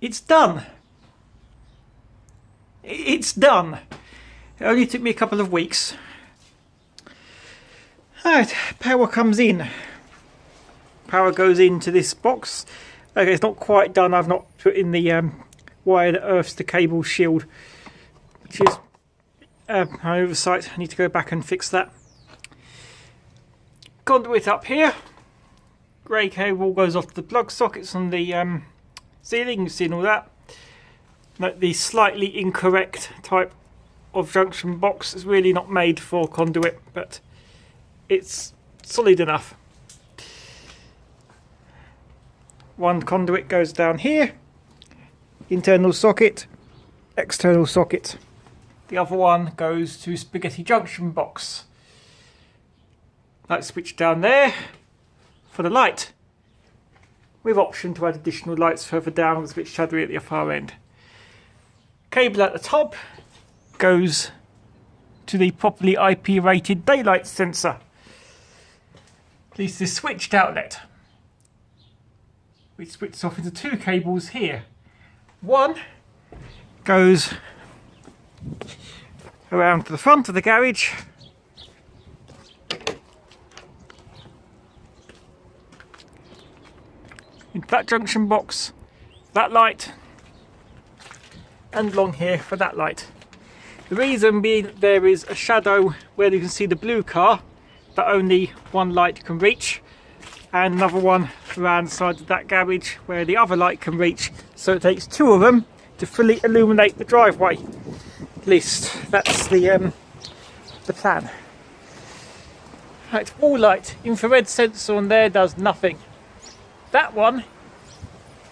It's done. It's done. It only took me a couple of weeks. Alright, power comes in. Power goes into this box. Okay, it's not quite done. I've not put in the wire that earths the cable shield, which is an oversight. I need to go back and fix that. Conduit up here. Grey cable goes off to the plug sockets on the ceiling. You've seen all that. Note the slightly incorrect type of junction box is really not made for conduit, but it's solid enough. One conduit goes down here, internal socket, external socket. The other one goes to spaghetti junction box. Light switch down there for the light, with option to add additional lights further down. It's a bit shadowy at the far end. Cable at the top goes to the properly IP rated daylight sensor. This is switched outlet, which splits off into two cables here. One goes around to the front of the garage, into that junction box, that light, and along here for that light. The reason being that there is a shadow where you can see the blue car that only one light can reach, and another one around the side of that garage where the other light can reach, so it takes two of them to fully illuminate the driveway. At least that's the plan. Right, wall light, infrared sensor on there does nothing. That one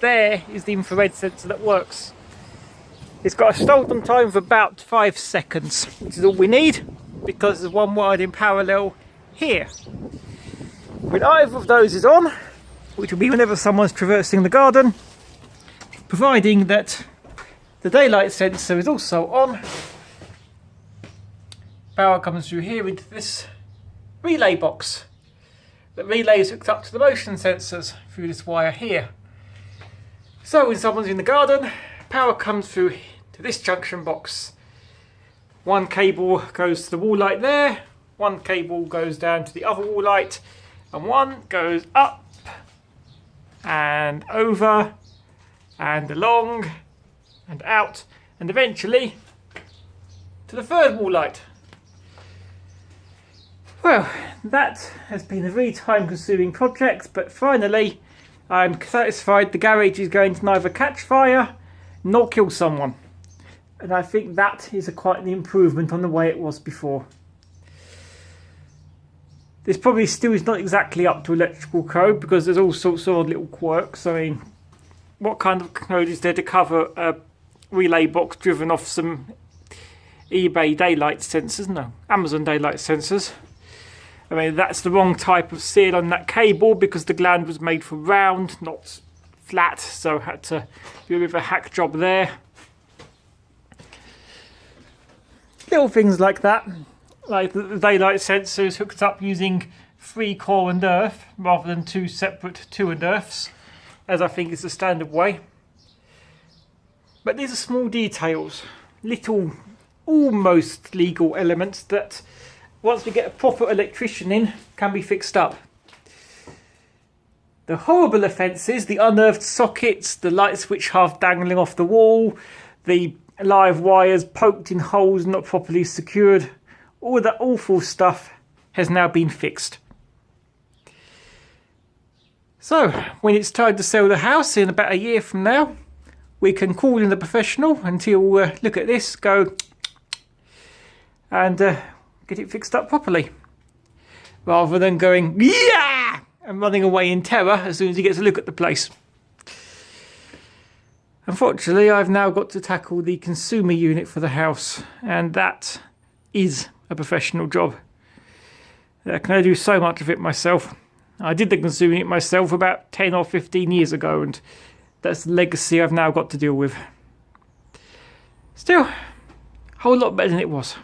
there is the infrared sensor that works. It's got a start on time of about 5 seconds, which is all we need because there's one wired in parallel here. When either of those is on, which will be whenever someone's traversing the garden, providing that the daylight sensor is also on, power comes through here into this relay box. The relay is hooked up to the motion sensors through this wire here. So when someone's in the garden, power comes through to this junction box. One cable goes to the wall light there, one cable goes down to the other wall light, and one goes up and over and along and out and eventually to the third wall light. Well, that has been a very time-consuming project, but finally I'm satisfied the garage is going to neither catch fire nor kill someone. And I think that is quite an improvement on the way it was before. This probably still is not exactly up to electrical code because there's all sorts of little quirks. I mean, what kind of code is there to cover a relay box driven off some eBay daylight sensors? No, Amazon daylight sensors. I mean, that's the wrong type of seal on that cable because the gland was made for round, not flat, so I had to do a bit of a hack job there. Little things like that, like the daylight sensor is hooked up using 3 core and earth rather than 2 separate 2 and earths, as I think is the standard way. But these are small details, little almost legal elements that once we get a proper electrician in can be fixed up. The horrible offences, the unearthed sockets, the light switch half dangling off the wall, the live wires poked in holes not properly secured, all that awful stuff has now been fixed. So, when it's time to sell the house in about a year from now, we can call in the professional and he'll look at this, go and get it fixed up properly, rather than going yeah and running away in terror as soon as he gets a look at the place. Unfortunately, I've now got to tackle the consumer unit for the house, and that is a professional job. I can only do so much of it myself. I did the consumer unit myself about 10 or 15 years ago, and that's the legacy I've now got to deal with. Still, a whole lot better than it was.